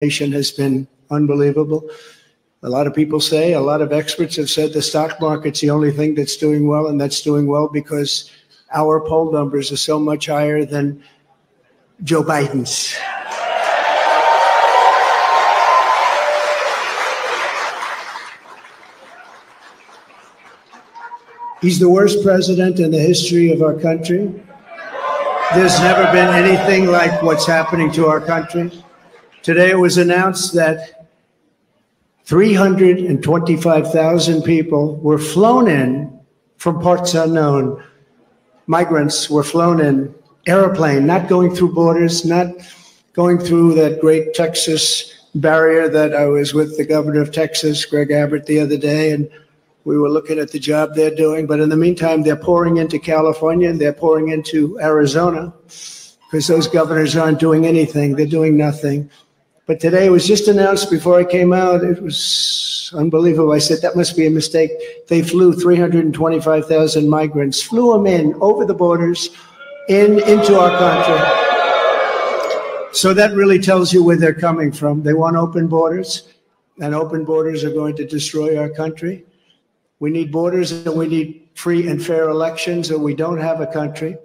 has been unbelievable. A lot of people say, a lot of experts have said the stock market's the only thing that's doing well, and that's doing well because our poll numbers are so much higher than Joe Biden's. He's the worst president in the history of our country. There's never been anything like what's happening to our country. Today it was announced that 325,000 people were flown in from parts unknown. Migrants were flown in, airplane, not going through borders, not going through that great Texas barrier that I was with the governor of Texas, Greg Abbott, the other day, and we were looking at the job they're doing. But in the meantime, they're pouring into California and they're pouring into Arizona because those governors aren't doing anything. They're doing nothing. But today it was just announced before I came out. It was unbelievable. I said, that must be a mistake. They flew 325,000 migrants, flew them in over the borders into our country. So that really tells you where they're coming from. They want open borders, and open borders are going to destroy our country. We need borders and we need free and fair elections, or we don't have a country.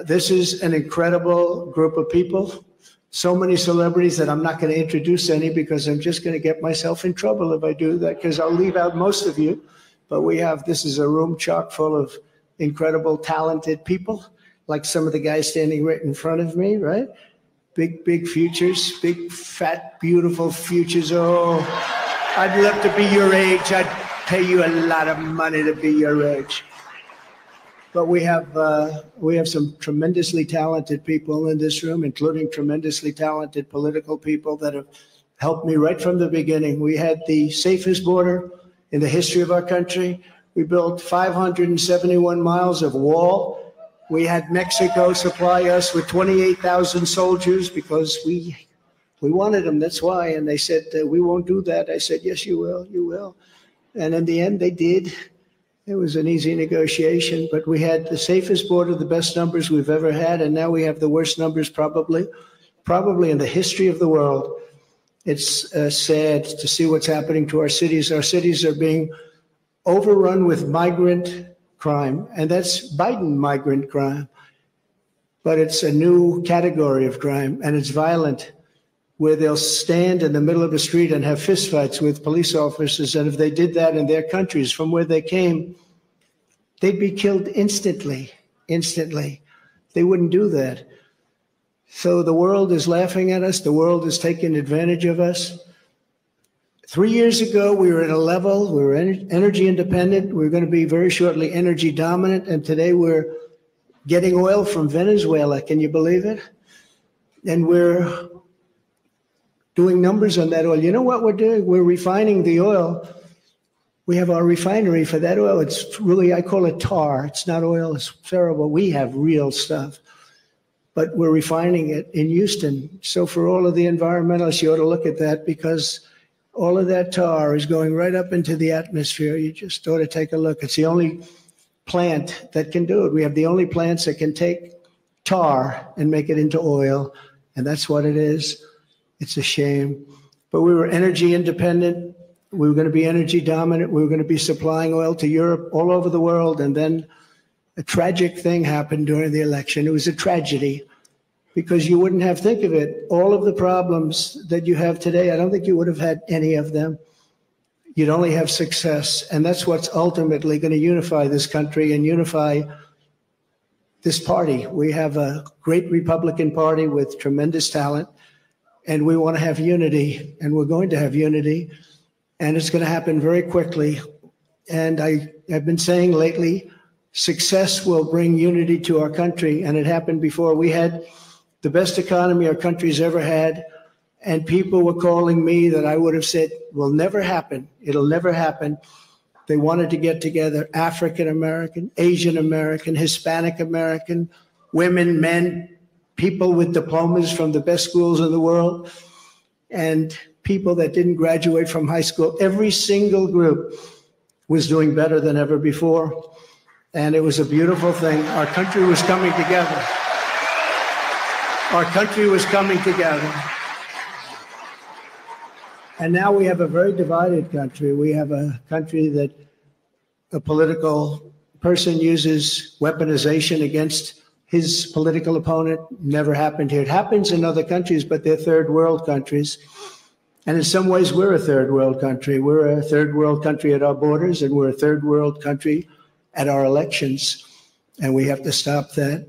This is an incredible group of people. So many celebrities that I'm not going to introduce any because I'm just going to get myself in trouble if I do that, because I'll leave out most of you. But this is a room chock full of incredible, talented people, like some of the guys standing right in front of me, right? Big futures, big, fat, beautiful futures. Oh, I'd love to be your age. I'd pay you a lot of money to be your age. But we have some tremendously talented people in this room, including tremendously talented political people that have helped me right from the beginning. We had the safest border in the history of our country. We built 571 miles of wall. We had Mexico supply us with 28,000 soldiers because we wanted them, that's why. And they said, we won't do that. I said, yes, you will, you will. And in the end, they did. It was an easy negotiation, but we had the safest border, the best numbers we've ever had, and now we have the worst numbers probably in the history of the world. It's sad to see what's happening to our cities. Our cities are being overrun with migrant crime, and that's Biden migrant crime. But it's a new category of crime, and it's violent, where they'll stand in the middle of the street and have fistfights with police officers. And if they did that in their countries from where they came, they'd be killed instantly. They wouldn't do that. So the world is laughing at us. The world is taking advantage of us. 3 years ago, we were at a level, we were energy independent. We were going to be very shortly energy dominant. And today we're getting oil from Venezuela. Can you believe it? And we're doing numbers on that oil. You know what we're doing? We're refining the oil. We have our refinery for that oil. It's really, I call it tar. It's not oil. It's terrible. We have real stuff. But we're refining it in Houston. So for all of the environmentalists, you ought to look at that, because all of that tar is going right up into the atmosphere. You just ought to take a look. It's the only plant that can do it. We have the only plants that can take tar and make it into oil. And that's what it is. It's a shame. But we were energy independent. We were going to be energy dominant. We were going to be supplying oil to Europe, all over the world. And then a tragic thing happened during the election. It was a tragedy, because you wouldn't have, think of it, all of the problems that you have today, I don't think you would have had any of them. You'd only have success. And that's what's ultimately going to unify this country and unify this party. We have a great Republican Party with tremendous talent. And we want to have unity, and we're going to have unity, and it's going to happen very quickly. And I have been saying lately, success will bring unity to our country, and it happened before. We had the best economy our country's ever had, and people were calling me that I would have said will never happen. It'll never happen. They wanted to get together, African American, Asian American, Hispanic American, women, men, people with diplomas from the best schools in the world, and people that didn't graduate from high school. Every single group was doing better than ever before. And it was a beautiful thing. Our country was coming together. Our country was coming together. And now we have a very divided country. We have a country that a political person uses weaponization against his political opponent. Never happened here. It happens in other countries, but they're third world countries. And in some ways, we're a third world country. We're a third world country at our borders, and we're a third world country at our elections. And we have to stop that.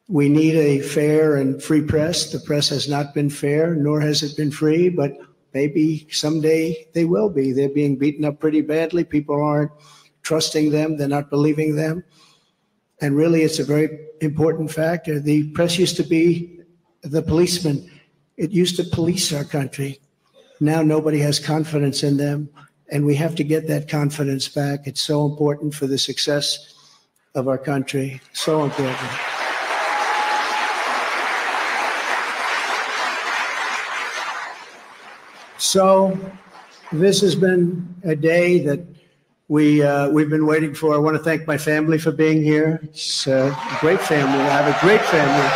We need a fair and free press. The press has not been fair, nor has it been free, but maybe someday they will be. They're being beaten up pretty badly. People aren't trusting them. They're not believing them. And really, it's a very important factor. The press used to be the policeman. It used to police our country. Now nobody has confidence in them, and we have to get that confidence back. It's so important for the success of our country. So important. So this has been a day that we've been waiting for. I want to thank my family for being here. It's a great family. I have a great family.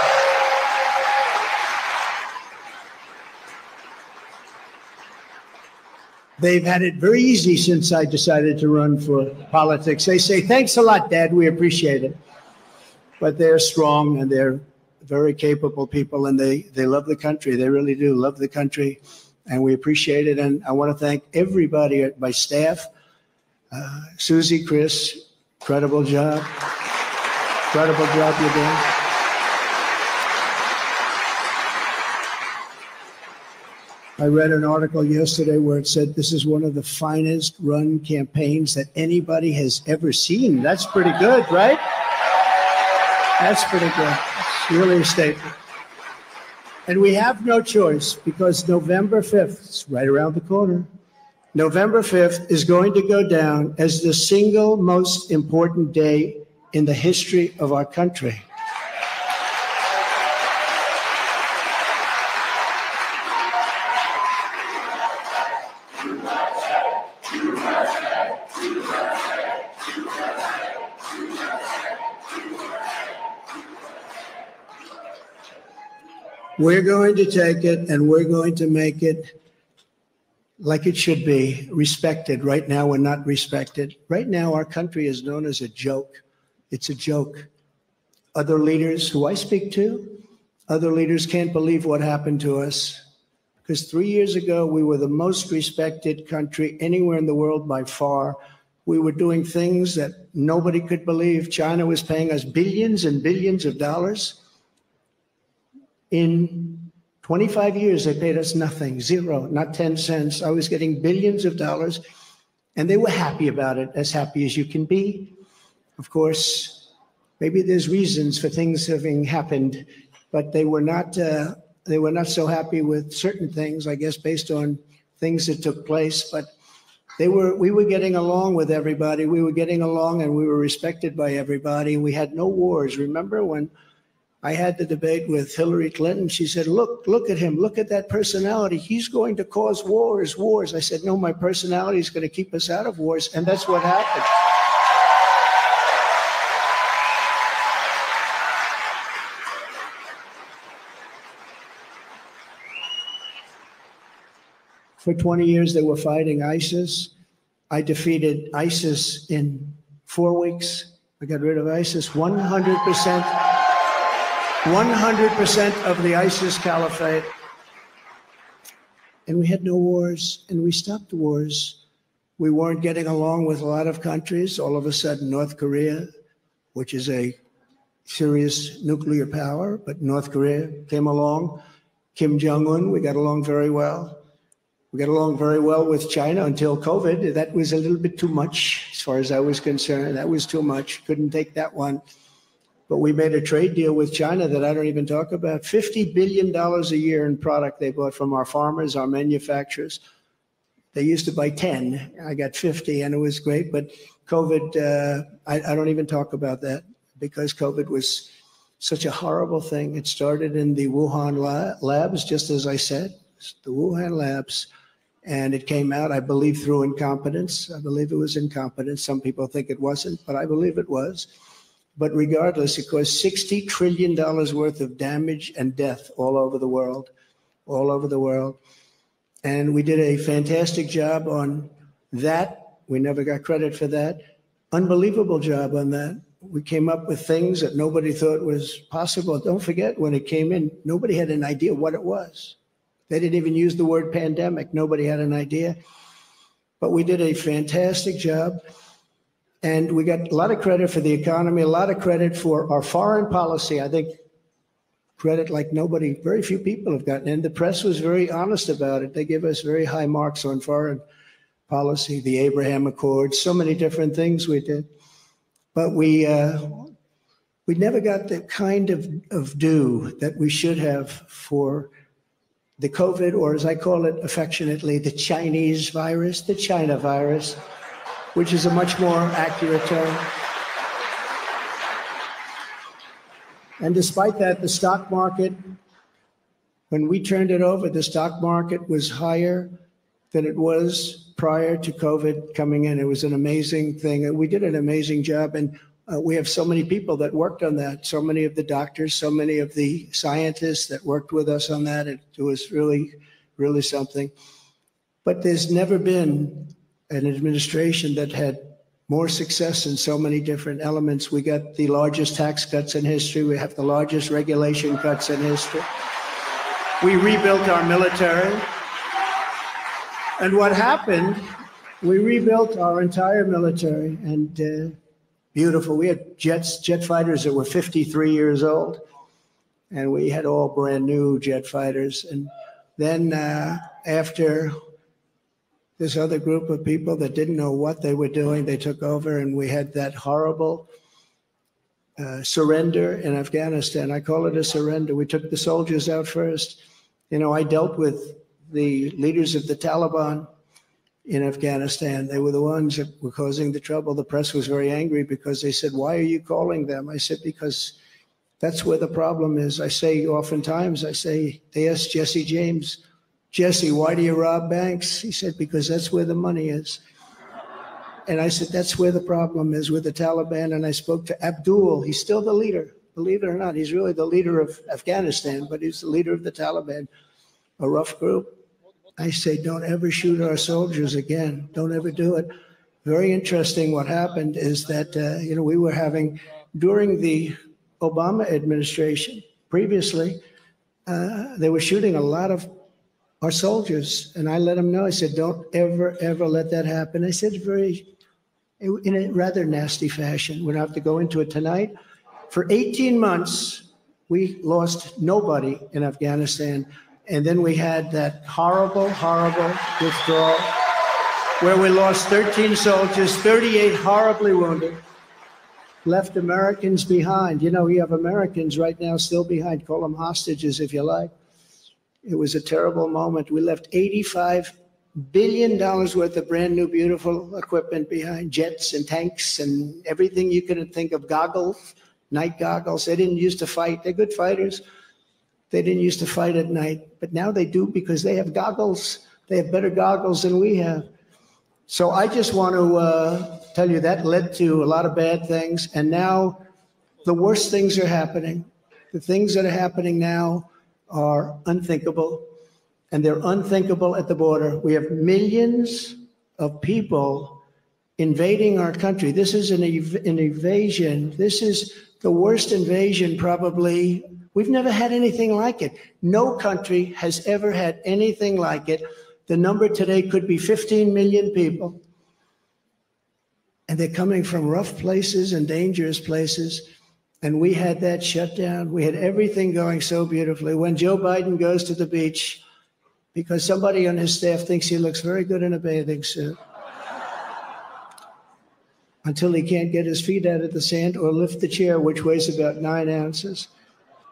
They've had it very easy since I decided to run for politics. They say, thanks a lot, Dad. We appreciate it. But they're strong, and they're very capable people, and they love the country. They really do love the country, and we appreciate it. And I want to thank everybody at my staff. Susie, Chris, incredible job. Incredible job you're doing. I read an article yesterday where it said this is one of the finest run campaigns that anybody has ever seen. That's pretty good, right? That's pretty good. It's really a statement. And we have no choice, because November 5th, it's right around the corner. November 5th is going to go down as the single most important day in the history of our country. We're going to take it, and we're going to make it like it should be, respected. Right now, we're not respected. Right now, our country is known as a joke. It's a joke. Other leaders who I speak to, other leaders can't believe what happened to us. Because 3 years ago, we were the most respected country anywhere in the world by far. We were doing things that nobody could believe. China was paying us billions and billions of dollars. In 25 years, they paid us nothing, zero, not 10 cents. I was getting billions of dollars, and they were happy about it, as happy as you can be. Of course, maybe there's reasons for things having happened, but they were not so happy with certain things, I guess, based on things that took place. But we were getting along with everybody. We were getting along, and we were respected by everybody. We had no wars. Remember when I had the debate with Hillary Clinton? She said, look at him. Look at that personality. He's going to cause wars. I said, no, my personality is going to keep us out of wars. And that's what happened. For 20 years, they were fighting ISIS. I defeated ISIS in 4 weeks. I got rid of ISIS 100%. 100% of the ISIS caliphate. And we had no wars, and we stopped wars. We weren't getting along with a lot of countries. All of a sudden, North Korea, which is a serious nuclear power, but North Korea came along. Kim Jong-un, we got along very well. We got along very well with China until COVID. That was a little bit too much, as far as I was concerned. That was too much. Couldn't take that one. But we made a trade deal with China that I don't even talk about. $50 billion a year in product they bought from our farmers, our manufacturers. They used to buy 10. I got 50, and it was great. But COVID, I don't even talk about that, because COVID was such a horrible thing. It started in the Wuhan labs, just as I said, the Wuhan labs. And it came out, I believe, through incompetence. I believe it was incompetence. Some people think it wasn't, but I believe it was. But regardless, it caused $60 trillion worth of damage and death all over the world, all over the world. And we did a fantastic job on that. We never got credit for that. Unbelievable job on that. We came up with things that nobody thought was possible. Don't forget, when it came in, nobody had an idea what it was. They didn't even use the word pandemic. Nobody had an idea. But we did a fantastic job. And we got a lot of credit for the economy, a lot of credit for our foreign policy. I think credit like nobody, very few people have gotten. And the press was very honest about it. They give us very high marks on foreign policy, the Abraham Accords, so many different things we did. But we never got the kind of due that we should have for the COVID, or as I call it affectionately, the Chinese virus, the China virus, which is a much more accurate term. And despite that, the stock market, when we turned it over, the stock market was higher than it was prior to COVID coming in. It was an amazing thing. And we did an amazing job. And we have so many people that worked on that, so many of the doctors, so many of the scientists that worked with us on that. It was really, really something. But there's never been an administration that had more success in so many different elements. We got the largest tax cuts in history. We have the largest regulation cuts in history. We rebuilt our military. And what happened, we rebuilt our entire military, and beautiful. We had jet fighters that were 53 years old, and we had all brand new jet fighters. And then after this other group of people that didn't know what they were doing, they took over, and we had that horrible surrender in Afghanistan. I call it a surrender. We took the soldiers out first. You know, I dealt with the leaders of the Taliban in Afghanistan. They were the ones that were causing the trouble. The press was very angry because they said, "Why are you calling them?" I said, "Because that's where the problem is." I say oftentimes, they asked Jesse James, "Jesse, why do you rob banks?" He said, "Because that's where the money is." And I said, that's where the problem is with the Taliban. And I spoke to Abdul. He's still the leader. Believe it or not, he's really the leader of Afghanistan, but he's the leader of the Taliban, a rough group. I say, don't ever shoot our soldiers again. Don't ever do it. Very interesting. What happened is that, we were having, during the Obama administration, previously, they were shooting a lot of our soldiers. And I let them know, I said, don't ever, ever let that happen. I said, in a rather nasty fashion. We don't have to go into it tonight. For 18 months, we lost nobody in Afghanistan. And then we had that horrible, horrible withdrawal where we lost 13 soldiers, 38 horribly wounded, left Americans behind. You know, we have Americans right now still behind. Call them hostages if you like. It was a terrible moment. We left $85 billion worth of brand new, beautiful equipment behind, jets and tanks and everything you could think of, goggles, night goggles. They didn't used to fight. They're good fighters. They didn't used to fight at night, but now they do because they have goggles. They have better goggles than we have. So I just want to tell you that led to a lot of bad things. And now the worst things are happening. The things that are happening now are unthinkable, and they're unthinkable at the border. We have millions of people invading our country. This is an invasion. This is the worst invasion probably. We've never had anything like it. No country has ever had anything like it. The number today could be 15 million people. And they're coming from rough places and dangerous places. And we had that shut down. We had everything going so beautifully. When Joe Biden goes to the beach, because somebody on his staff thinks he looks very good in a bathing suit, until he can't get his feet out of the sand or lift the chair, which weighs about 9 ounces.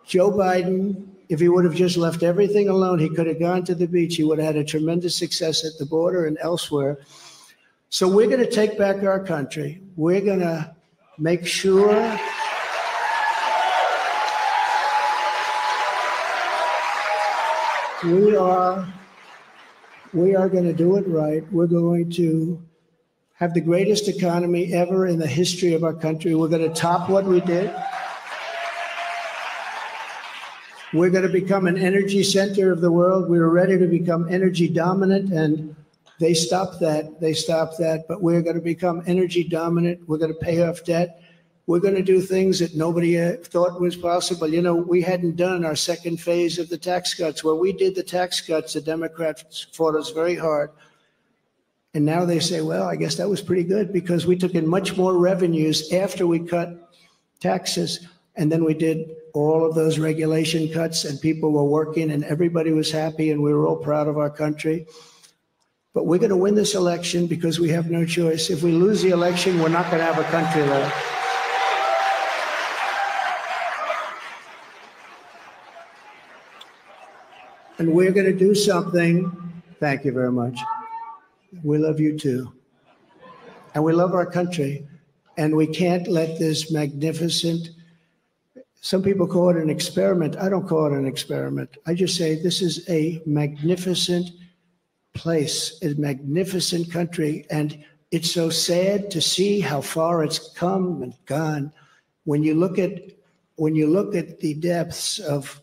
Joe Biden, if he would have just left everything alone, he could have gone to the beach. He would have had a tremendous success at the border and elsewhere. So we're going to take back our country. We're going to make sure we are going to do it right. We're going to have the greatest economy ever in the history of our country. We're going to top what we did. We're going to become an energy center of the world. We were ready to become energy dominant, and they stopped that. They stopped that. But we're going to become energy dominant. We're going to pay off debt. We're going to do things that nobody thought was possible. You know, we hadn't done our second phase of the tax cuts. When we did the tax cuts, the Democrats fought us very hard. And now they say, well, I guess that was pretty good because we took in much more revenues after we cut taxes. And then we did all of those regulation cuts, and people were working and everybody was happy and we were all proud of our country. But we're going to win this election because we have no choice. If we lose the election, we're not going to have a country left. And we're going to do something. Thank you very much. We love you too. And we love our country. And we can't let this magnificent, some people call it an experiment. I don't call it an experiment. I just say this is a magnificent place, a magnificent country. And it's so sad to see how far it's come and gone. When you look at the depths of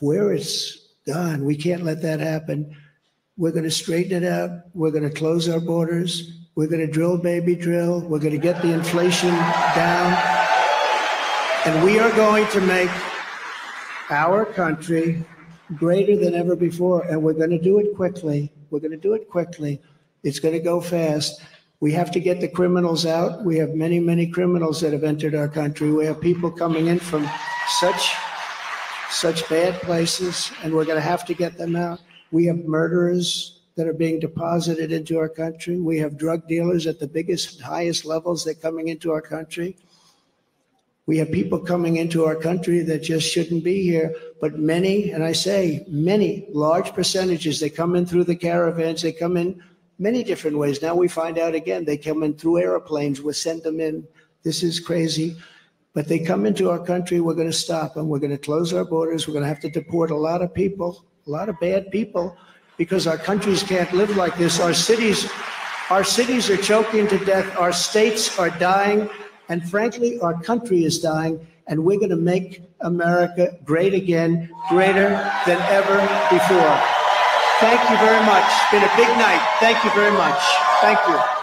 where it's gone, we can't let that happen. We're going to straighten it out. We're going to close our borders. We're going to drill, baby, drill. We're going to get the inflation down. And we are going to make our country greater than ever before. And we're going to do it quickly. We're going to do it quickly. It's going to go fast. We have to get the criminals out. We have many, many criminals that have entered our country. We have people coming in from such bad places, and we're going to have to get them out. We have murderers that are being deposited into our country. We have drug dealers at the biggest, highest levels. They're coming into our country. We have people coming into our country that just shouldn't be here. But many, and I say many, large percentages, they come in through the caravans. They come in many different ways. Now we find out again, they come in through airplanes. We'll send them in. This is crazy. But they come into our country, we're going to stop them. We're going to close our borders. We're going to have to deport a lot of people, a lot of bad people, because our countries can't live like this. Our cities are choking to death. Our states are dying. And frankly, our country is dying. And we're going to make America great again, greater than ever before. Thank you very much. It's been a big night. Thank you very much. Thank you.